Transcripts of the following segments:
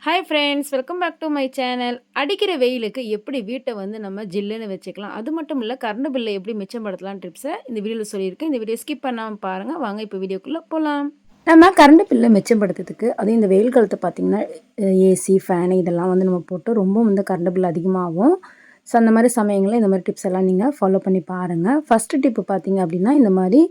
Hi friends, welcome back to my channel. அடிக்கிற வெயிலுக்கு எப்படி வீட்டை வந்து நம்ம ஜில்லுன்னு வச்சுக்கலாம், அது மட்டும் இல்லை கரண்ட் பில்லை எப்படி மிச்சப்படுத்தலாம் டிப்ஸை இந்த வீடியோவில் சொல்லியிருக்கேன். இந்த வீடியோ ஸ்கிப் பண்ணாமல் பாருங்கள். வாங்க இப்போ வீடியோக்குள்ளே போகலாம். நம்ம கரண்ட் பில்லை மிச்சப்படுத்துறதுக்கு அதுவும் இந்த வெயில் காலத்தை பார்த்திங்கன்னா ஏசி ஃபேனு இதெல்லாம் வந்து நம்ம போட்டு ரொம்ப வந்து கரண்ட் பில் அதிகமாகும். ஸோ அந்த மாதிரி சமயங்களில் இந்த மாதிரி டிப்ஸ் எல்லாம் நீங்கள் ஃபாலோ பண்ணி பாருங்கள். ஃபஸ்ட்டு டிப்பு பார்த்திங்க அப்படின்னா, இந்த மாதிரி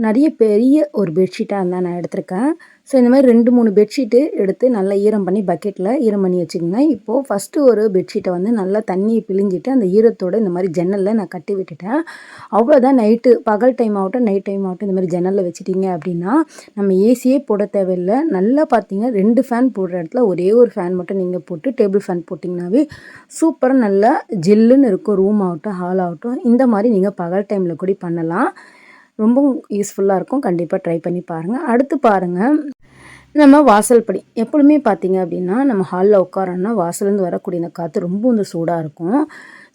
நிறைய பெரிய ஒரு பெட்ஷீட்டாக இருந்தால் நான் எடுத்திருக்கேன். ஸோ இந்த மாதிரி 2-3 பெட்ஷீட்டு எடுத்து நல்லா ஈரம் பண்ணி பக்கெட்டில் ஈரம் பண்ணி வச்சுக்கோங்க. இப்போது ஃபஸ்ட்டு ஒரு பெட்ஷீட்டை வந்து நல்லா தண்ணியை பிழிஞ்சிட்டு அந்த ஈரத்தோடு இந்த மாதிரி ஜன்னலில் நான் கட்டி விட்டுட்டேன். அவ்வளோதான். நைட்டு பகல் டைம் ஆகட்டும் நைட் டைம் ஆகட்டும் இந்த மாதிரி ஜன்னலில் வச்சுட்டிங்க அப்படின்னா நம்ம ஏசியே போட தேவையில்லை. நல்லா பார்த்தீங்கன்னா 2 ஃபேன் போடுற இடத்துல ஒரே ஒரு ஃபேன் மட்டும் நீங்கள் போட்டு டேபிள் ஃபேன் போட்டிங்கனாவே சூப்பராக நல்லா ஜில்லுன்னு இருக்கும். ரூம் ஆகட்டும் ஹால் ஆகட்டும் இந்த மாதிரி நீங்கள் பகல் டைமில் கூட பண்ணலாம். ரொம்பவும் யூஸ்ஃபுல்லாக இருக்கும். கண்டிப்பாக ட்ரை பண்ணி பாருங்கள். அடுத்து பாருங்கள், நம்ம வாசல் படி எப்பொழுதுமே பார்த்தீங்க அப்படின்னா நம்ம ஹாலில் உட்காரோன்னா வாசலேருந்து வரக்கூடிய இந்த காற்று ரொம்ப வந்து சூடாக இருக்கும்.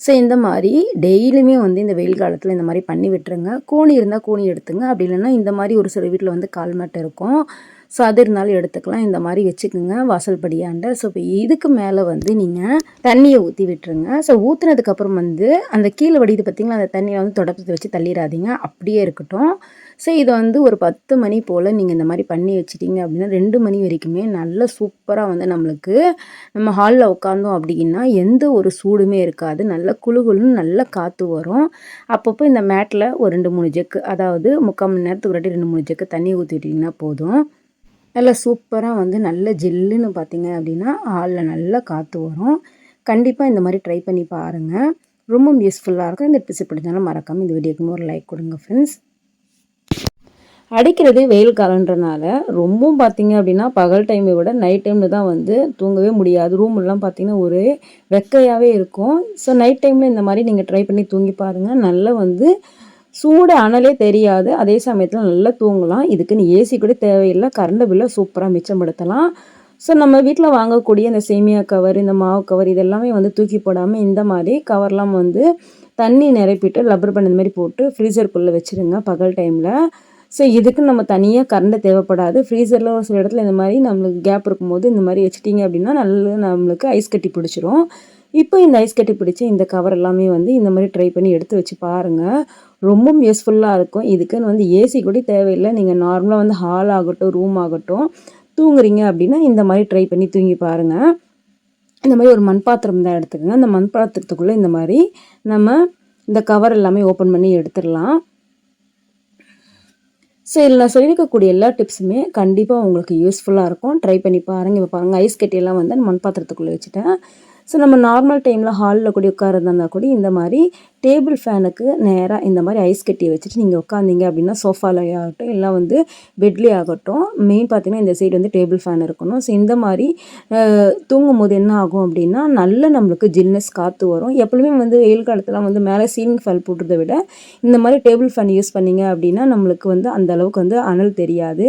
ஸோ இந்த மாதிரி டெய்லியுமே வந்து இந்த வெயில் காலத்தில் இந்த மாதிரி பண்ணி விட்டுருங்க. கோணி இருந்தால் கோணி எடுத்துங்க. அப்படி இல்லைன்னா இந்த மாதிரி ஒரு சில வீட்டில் வந்து கால் மேட்டை இருக்கும். ஸோ அது இருந்தாலும் எடுத்துக்கலாம். இந்த மாதிரி வச்சுக்கோங்க வாசல் படியாண்ட. ஸோ இப்போ இதுக்கு மேலே வந்து நீங்கள் தண்ணியை ஊற்றி விட்டுருங்க. ஸோ ஊற்றுனதுக்கப்புறம் வந்து அந்த கீழே வடிது பார்த்திங்களா, அந்த தண்ணியை வந்து தொடப்பத்தை வச்சு தள்ளிடாதீங்க, அப்படியே இருக்கட்டும். ஸோ இதை வந்து ஒரு 10 மணி போல் நீங்கள் இந்த மாதிரி பண்ணி வச்சிட்டிங்க அப்படின்னா 2 மணி வரைக்குமே நல்ல சூப்பராக வந்து நம்மளுக்கு நம்ம ஹாலில் உட்காந்தோம் அப்படின்னா எந்த ஒரு சூடுமே இருக்காது. நல்ல குளுகுலுன்னு நல்ல காற்று வரும். அப்பப்போ இந்த மேட்டில் ஒரு 2-3 ஜக்கு, அதாவது 3/4 மணி நேரத்துக்கு ஒரு 2-3 ஜக்கு தண்ணி ஊற்றி விட்டிங்கன்னா போதும். நல்லா சூப்பராக வந்து நல்ல ஜில்லுன்னு பார்த்தீங்க அப்படின்னா ஹாலில் நல்லா காற்று வரும். கண்டிப்பாக இந்த மாதிரி ட்ரை பண்ணி பாருங்கள். ரொம்ப யூஸ்ஃபுல்லாக இருக்கும். இந்த டிப்ஸ் பிடிச்சாலும் மறக்காமல் இந்த வீடியோக்கு ஒரு லைக் கொடுங்க ஃப்ரெண்ட்ஸ். அடிக்கிறது வெயில் காலன்றனால ரொம்பவும் பார்த்தீங்க அப்படின்னா பகல் டைமை விட நைட் டைமில் தான் வந்து தூங்கவே முடியாது. ரூம்லாம் பார்த்தீங்கன்னா ஒரு வெக்கையாகவே இருக்கும். ஸோ நைட் டைமில் இந்த மாதிரி நீங்கள் ட்ரை பண்ணி தூங்கி பாருங்கள். நல்லா வந்து சூடு அனலே தெரியாது. அதே சமயத்தில் நல்லா தூங்கலாம். இதுக்குன்னு ஏசி கூட தேவையில்லை. கரண்ட் பில்லை சூப்பராக மிச்சப்படுத்தலாம். ஸோ நம்ம வீட்டில் வாங்கக்கூடிய இந்த சேமியா கவர், இந்த மாவு கவர் இதெல்லாமே வந்து தூக்கி போடாமல் இந்த மாதிரி கவர்லாம் வந்து தண்ணி நிரப்பிட்டு லப்பர் பேண்ட் இந்த மாதிரி போட்டு ஃப்ரீசருக்குள்ளே வச்சுருங்க பகல் டைமில். ஸோ இதுக்கு நம்ம தனியாக கரண்ட் தேவைப்படாது. ஃப்ரீசரில் ஒரு சில இடத்துல இந்த மாதிரி நம்மளுக்கு கேப் இருக்கும்போது இந்த மாதிரி வச்சுட்டிங்க அப்படின்னா நல்லா நம்மளுக்கு ஐஸ் கட்டி பிடிச்சிரும். இப்போ இந்த ஐஸ் கட்டி பிடிச்ச இந்த கவர் எல்லாமே வந்து இந்த மாதிரி ட்ரை பண்ணி எடுத்து வச்சு பாருங்கள். ரொம்பவும் யூஸ்ஃபுல்லாக இருக்கும். இதுக்குன்னு வந்து ஏசி கூட தேவையில்லை. நீங்கள் நார்மலாக வந்து ஹால் ஆகட்டும் ரூம் ஆகட்டும் தூங்குறீங்க அப்படின்னா இந்த மாதிரி ட்ரை பண்ணி தூங்கி பாருங்கள். இந்த மாதிரி ஒரு மண் பாத்திரம் தான் எடுத்துக்கோங்க. அந்த மண் பாத்திரத்துக்குள்ளே இந்த மாதிரி நம்ம இந்த கவர் எல்லாமே ஓப்பன் பண்ணி எடுத்துடலாம். ஸோ இதில் நான் சொல்லியிருக்கக்கூடிய எல்லா டிப்ஸுமே கண்டிப்பாக உங்களுக்கு யூஸ்ஃபுல்லாக இருக்கும். ட்ரை பண்ணி பாருங்கள். இப்போ பாருங்கள் ஐஸ் கட்டியெல்லாம் வந்து மண் பாத்திரத்துக்குள்ளே வச்சுட்டேன். ஸோ நம்ம நார்மல் டைமில் ஹாலில் கூட உட்காரதா இருந்தால் கூட இந்த மாதிரி டேபிள் ஃபேனுக்கு நேராக இந்த மாதிரி ஐஸ் கட்டியை வச்சுட்டு நீங்கள் உட்காந்திங்க அப்படின்னா சோஃபாலேயே ஆகட்டும் இல்லை வந்து பெட்லேயே ஆகட்டும், மெயின் பார்த்திங்கன்னா இந்த சைடு வந்து டேபிள் ஃபேன் இருக்கணும். ஸோ இந்த மாதிரி தூங்கும் போது என்ன ஆகும் அப்படின்னா நல்ல நம்மளுக்கு ஜில்னஸ் காற்று வரும். எப்பவுமே வந்து வெயில் காலத்தில் வந்து மேலே சீலிங் ஃபேன் போட்டுறதை விட இந்த மாதிரி டேபிள் ஃபேன் யூஸ் பண்ணிங்க அப்படின்னா நம்மளுக்கு வந்து அந்த அளவுக்கு வந்து அனல் தெரியாது.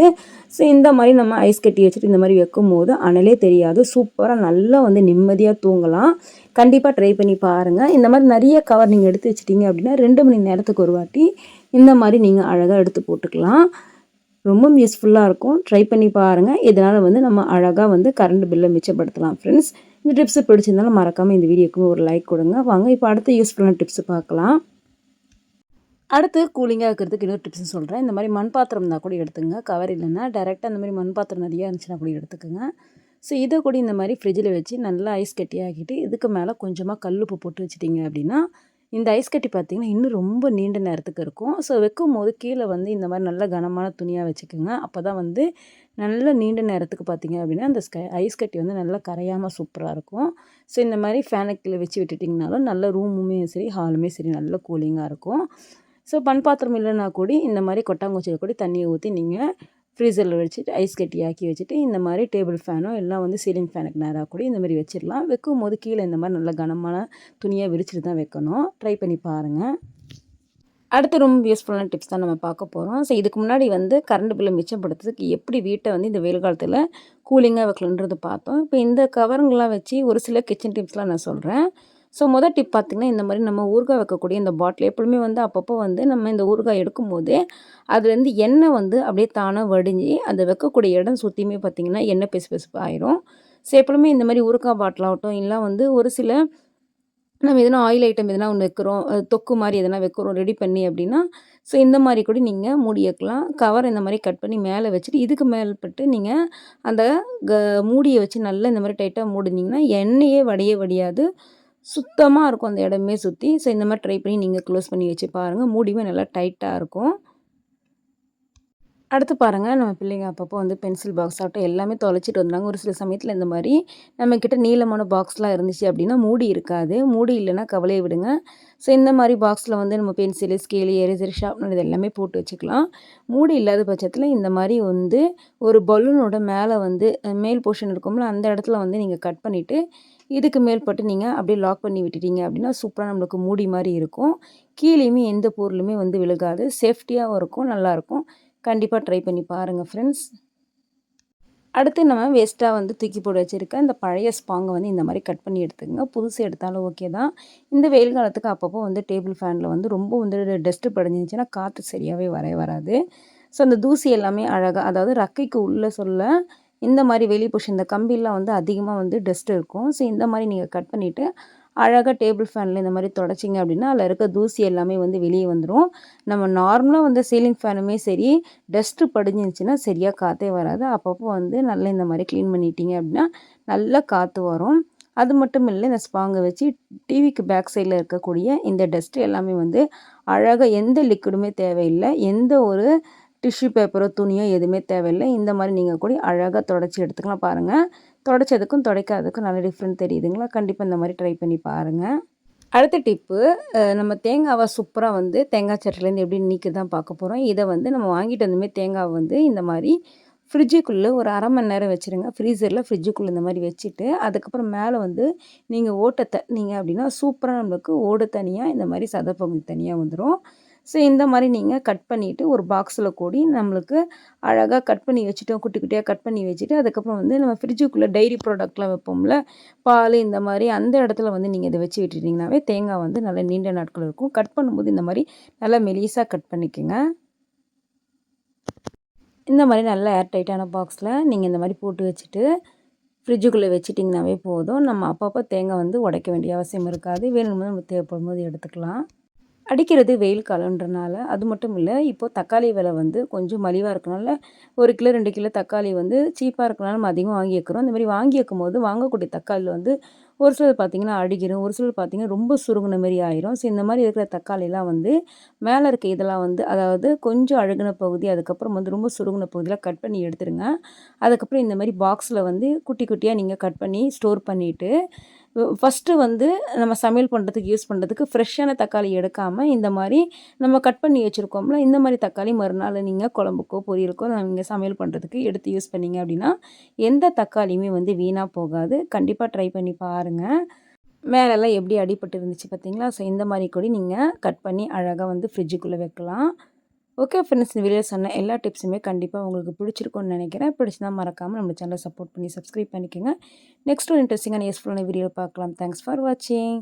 ஸோ இந்த மாதிரி நம்ம ஐஸ் கட்டி வச்சுட்டு இந்த மாதிரி வைக்கும் போது அனலே தெரியாது. சூப்பராக நல்லா வந்து நிம்மதியாக தூங்கலாம். கண்டிப்பாக ட்ரை பண்ணி பாருங்கள். இந்த மாதிரி நிறைய கவர் நீங்கள் எடுத்து வச்சிட்டிங்க அப்படின்னா 2 மணி நேரத்துக்கு ஒரு வாட்டி இந்த மாதிரி நீங்கள் அழகாக எடுத்து போட்டுக்கலாம். ரொம்ப யூஸ்ஃபுல்லாக இருக்கும். ட்ரை பண்ணி பாருங்கள். இதனால் வந்து நம்ம அழகாக வந்து கரண்ட் பில்லை மிச்சப்படுத்தலாம் ஃப்ரெண்ட்ஸ். இந்த டிப்ஸு பிடிச்சிருந்தாலும் மறக்காமல் இந்த வீடியோக்கு ஒரு லைக் கொடுங்க. வாங்க இப்போ அடுத்த யூஸ்ஃபுல்லான டிப்ஸு பார்க்கலாம். அடுத்து கூலிங்காக இருக்கிறதுக்கு இன்னொரு டிப்ஸ் சொல்கிறேன். இந்த மாதிரி மண் பாத்திரம் இருந்தால் கூட எடுத்துங்க. கவர் இல்லைன்னா டேரெக்டாக அந்த மாதிரி மண் பாத்திரம் நிறையா இருந்துச்சுன்னா கூட எடுத்துக்கோங்க. ஸோ இதை கூட இந்த மாதிரி ஃப்ரிட்ஜில் வச்சு நல்லா ஐஸ் கட்டி ஆக்கிட்டு இதுக்கு மேலே கொஞ்சமாக கல்லுப்பு போட்டு வச்சிட்டிங்க அப்படின்னா இந்த ஐஸ் கட்டி பார்த்திங்கன்னா இன்னும் ரொம்ப நீண்ட நேரத்துக்கு இருக்கும். ஸோ வைக்கும் போது கீழே வந்து இந்த மாதிரி நல்ல கனமான துணியாக வச்சுக்கோங்க. அப்போ தான் வந்து நல்ல நீண்ட நேரத்துக்கு பார்த்திங்க அப்படின்னா அந்த ஐஸ் கட்டி வந்து நல்லா கரையாமல் சூப்பராக இருக்கும். ஸோ இந்த மாதிரி ஃபேனை கீழே வச்சு விட்டுட்டிங்கனாலும் நல்ல ரூமுமே சரி ஹாலுமே சரி நல்ல கூலிங்காக இருக்கும். ஸோ மண் பாத்திரம் இல்லைனா கூட இந்த மாதிரி கொட்டாங்குச்சியில் கூட தண்ணியை ஊற்றி நீங்கள் ஃப்ரீசரில் வச்சுட்டு ஐஸ் கட்டி ஆக்கி வச்சுட்டு இந்த மாதிரி டேபிள் ஃபேனோ எல்லாம் வந்து சீலிங் ஃபேனுக்கு நேராக கூட இந்த மாதிரி வச்சிடலாம். வைக்கும் போது கீழே இந்த மாதிரி நல்ல கனமான துணியாக விரிச்சிட்டு தான் வைக்கணும். ட்ரை பண்ணி பாருங்கள். அடுத்து ரொம்ப யூஸ்ஃபுல்லான டிப்ஸ் தான் நம்ம பார்க்க போகிறோம். ஸோ இதுக்கு முன்னாடி வந்து கரண்ட் பில்லை மிச்சப்படுத்துறதுக்கு எப்படி வீட்டை வந்து இந்த வெயில் காலத்தில் கூலிங்காக வைக்கலன்றது பார்த்தோம். இப்போ இந்த கவருங்கெலாம் வச்சு ஒரு சில கிச்சன் டிப்ஸ்லாம் நான் சொல்கிறேன். ஸோ மொதல் டிப் பார்த்திங்கன்னா இந்த மாதிரி நம்ம ஊறுகாய் வைக்கக்கூடிய இந்த பாட்டில் எப்பொழுதுமே வந்து அப்பப்போ வந்து நம்ம இந்த ஊறுகாய் எடுக்கும்போது அதுலேருந்து எண்ணெய் வந்து அப்படியே தானாக வடிஞ்சு அதை வைக்கக்கூடிய இடம் சுற்றியுமே பார்த்திங்கன்னா எண்ணெய் பிசு பிசுப்பு ஆயிரும். ஸோ எப்பவுமே இந்த மாதிரி ஊறுகாய் பாட்டில் ஆகட்டும், இல்லை வந்து ஒரு சில நம்ம எதனா ஆயில் ஐட்டம் எதனா ஒண்ணு வைக்கிறோம், தொக்கு மாரி எதனா வைக்கிறோம் ரெடி பண்ணி அப்படின்னா, ஸோ இந்த மாரி கூட நீங்க மூடி வைக்கலாம். கவர் இந்த மாரி கட் பண்ணி மேல வச்சுட்டு, இதுக்கு மேல்பட்டு நீங்க அந்த க மூடிய வச்சு நல்லா இந்த மாரி டைட்டா மூடுனீங்கன்னா, எண்ணெயே வடியவே வடியாது. சுத்தமா இருக்கும் அந்த இடமே சுத்தி. ஸோ இந்த மாரி ட்ரை பண்ணி நீங்க க்ளோஸ் பண்ணி வச்சு பாருங்க. மூடியுமே நல்லா டைட்டா இருக்கும். அடுத்து பாருங்க, நம்ம பிள்ளைங்க அப்பப்போ வந்து பென்சில் பாக்ஸ் ஆகட்டும் எல்லாமே தொலைச்சிட்டு வந்தாங்க. ஒரு சில சமயத்தில இந்த மாரி நம்மக்கிட்ட நீளமான பாக்ஸ்லாம் இருந்துச்சு அப்படின்னா, மூடி இருக்காது. மூடி இல்லைன்னா கவலைய விடுங்க. ஸோ இந்த மாரி பாக்ஸில வந்து நம்ம பென்சிலு, ஸ்கேலு, எரேசர், ஷார்ப்னர் இது எல்லாமே போட்டு வச்சுக்கலாம். மூடி இல்லாத பட்சத்தில இந்த மாரி வந்து ஒரு பலூனோட மேலே வந்து மேல் போர்ஷன் இருக்கும்ல, அந்த இடத்துல வந்து நீங்க கட் பண்ணிவிட்டு, இதுக்கு மேல்பட்டு நீங்க அப்படியே லாக் பண்ணி விட்டுட்டீங்க அப்படின்னா, சூப்பரா நம்மளுக்கு மூடி மாரி இருக்கும். கீழேயுமே எந்த பொருளுமே வந்து விழுகாது. சேஃப்டியாவும் இருக்கும், நல்லாயிருக்கும். கண்டிப்பா ட்ரை பண்ணி பாருங்க ஃப்ரெண்ட்ஸ். அடுத்து நம்ம வேஸ்ட்டா வந்து தூக்கி போட்டு வச்சிருக்க இந்த பழைய ஸ்பாங்க வந்து இந்த மாரி கட் பண்ணி எடுத்துக்கங்க. புதுசு எடுத்தாலும் ஓகே தான். இந்த வெயில் காலத்துக்கு அப்பப்போ வந்து டேபிள் ஃபேன்ல வந்து ரொம்ப வந்து டஸ்ட்டு படிஞ்சிருந்துச்சுன்னா, காற்று சரியாவே வரவே வராது. ஸோ அந்த தூசி எல்லாமே அழகா அதாவது ரெக்கைக்கு உள்ள சொல்ல இந்த மாரி வெளி போர்ஷன் இந்த கம்பிலாம் வந்து அதிகமா வந்து டஸ்ட் இருக்கும். ஸோ இந்த மாரி நீங்க கட் பண்ணிவிட்டு, அழகா டேபிள் ஃபேன்ல இந்த மாரி தொடச்சிங்க அப்படின்னா, அதில இருக்க தூசி எல்லாமே வந்து வெளியே வந்துரும். நம்ம நார்மலா வந்து சீலிங் ஃபேனுமே சரி, டஸ்ட்டு படிஞ்சிருந்துச்சுன்னா சரியா காத்தே வராது. அப்பப்போ வந்து நல்லா இந்த மாரி க்ளீன் பண்ணிட்டீங்க அப்படின்னா, நல்லா காத்து வரும். அது மட்டும் இல்ல, இந்த ஸ்பாங்க வச்சு டிவிக்கு பேக் சைட்ல இருக்கக்கூடிய இந்த டஸ்ட் எல்லாமே வந்து அழகா எந்த லிக்விடுமே தேவையில்ல. எந்த ஒரு டிஷ்யூ பேப்பரோ, துணியோ எதுவுமே தேவையில்ல. இந்த மாரி நீங்க கூட அழகா தொடச்சி எடுத்துக்கலாம் பாருங்க. தொடச்சதுக்கும், துடைக்காததுக்கும் நல்ல டிஃப்ரெண்ட் தெரியுதுங்களா? கண்டிப்பா இந்த மாரி ட்ரை பண்ணி பாருங்க. அடுத்த டிப்பு, நம்ம தேங்காவ சூப்பரா வந்து தேங்காய் சட்னிலேருந்து எப்படி நீக்குறது தான் பார்க்க போறோம். இத வந்து நம்ம வாங்கிட்டு வந்தோமே தேங்காவ வந்து இந்த மாரி ஃப்ரிட்ஜுக்குள்ள ஒரு 1/2 மணி நேரம் வச்சுருங்க. ஃப்ரிட்ஜுக்குள்ள இந்த மாரி வச்சுட்டு, அதுக்கப்புறம் மேல வந்து நீங்க ஓட்ட தட்டுனீங்க அப்படின்னா, சூப்பரா நம்மளுக்கு ஓடு தனியா, இந்த மாரி சதைப்பகுதி தனியா வந்துரும். ஸோ இந்த மாரி நீங்க கட் பண்ணிட்டு ஒரு பாக்ஸில கூடி நம்மளுக்கு அழகா கட் பண்ணி வச்சுட்டோம். குட்டி குட்டியா கட் பண்ணி வச்சுட்டு, அதுக்கப்புறம் வந்து நம்ம ஃப்ரிட்ஜுக்குள்ள டைரி ப்ராடக்ட்லாம் வைப்போம்ல, பால் இந்த மாரி அந்த இடத்துல வந்து நீங்க இத வச்சு விட்டுட்டீங்கனாவே, தேங்காய் வந்து நல்லா நீண்ட நாட்கள் இருக்கும். கட் பண்ணும்போது இந்த மாரி நல்லா மெலிசா கட் பண்ணிக்கங்க. இந்த மாரி நல்லா ஏர் டைட்டான பாக்ஸில நீங்க இந்த மாரி போட்டு வச்சுட்டு, ஃப்ரிட்ஜுக்குள்ளே வச்சுட்டிங்கனாவே போதும். நம்ம அப்பப்போ தேங்காய் வந்து உடைக்க வேண்டிய அவசியம் இருக்காது. வேணும்போது நம்ம தேவைப்படும்போது எடுத்துக்கலாம். அடிக்கிறது வெயில் காலம்ன்றனால, அது மட்டும் இல்ல, இப்போ தக்காளி விலை வந்து கொஞ்சம் மலிவா இருக்கனால, 1 கிலோ 2 கிலோ தக்காளி வந்து சீப்பா இருக்கனால நம்ம அதிகமாக வாங்கி வைக்கிறோம். இந்த மாரி வாங்கி வைக்கும்போது வாங்கக்கூடிய தக்காளில வந்து ஒரு சிலது பார்த்திங்கன்னா அழுகிரும், ஒரு சிலது பார்த்திங்கன்னா ரொம்ப சுருங்குன மாரி ஆயிரும். ஸோ இந்த மாரி இருக்கிற தக்காளிலாம் வந்து மேலே இருக்க இதெல்லாம் வந்து அதாவது கொஞ்சம் அழுகுன பகுதி, அதுக்கப்புறம் வந்து ரொம்ப சுருங்குன பகுதிலாம் கட் பண்ணி எடுத்துருங்க. அதுக்கப்புறம் இந்த மாரி பாக்ஸில வந்து குட்டி குட்டியா நீங்க கட் பண்ணி ஸ்டோர் பண்ணிட்டு, ஃபஸ்ட்டு வந்து நம்ம சமையல் பண்ணுறதுக்கு யூஸ் பண்ணுறதுக்கு ஃப்ரெஷ்ஷான தக்காளி எடுக்காம, இந்த மாரி நம்ம கட் பண்ணி வச்சுருக்கோம்ல, இந்த மாரி தக்காளி மறுநாள் நீங்க குழம்புக்கோ, பொரியலுக்கோ நீங்க சமையல் பண்ணுறதுக்கு எடுத்து யூஸ் பண்ணீங்க அப்படின்னா, எந்த தக்காளியுமே வந்து வீணா போகாது. கண்டிப்பா ட்ரை பண்ணி பாருங்க. மேலெல்லாம் எப்படி அடிபட்டு இருந்துச்சு பார்த்தீங்களா? ஸோ இந்த மாரி கூட நீங்க கட் பண்ணி அழகா வந்து ஃப்ரிட்ஜுக்குள்ளே வைக்கலாம். ஓகே ஃப்ரெண்ட்ஸ், இந்த வீடியோல சொன்ன எல்லா டிப்ஸுமே கண்டிப்பா உங்களுக்கு பிடிச்சிருக்கும்னு நினைக்கிறேன். பிடிச்சிருந்தா மறக்காம நம்ம சேனலை சப்போர்ட் பண்ணி சப்ஸ்கிரைப் பண்ணிக்கோங்க. நெக்ஸ்ட் ஒரு இன்ட்ரெஸ்டிங்கான யூஸ்ஃபுல்லான வீடியோ பார்க்கலாம். தேங்க்ஸ் ஃபார் வாட்சிங்.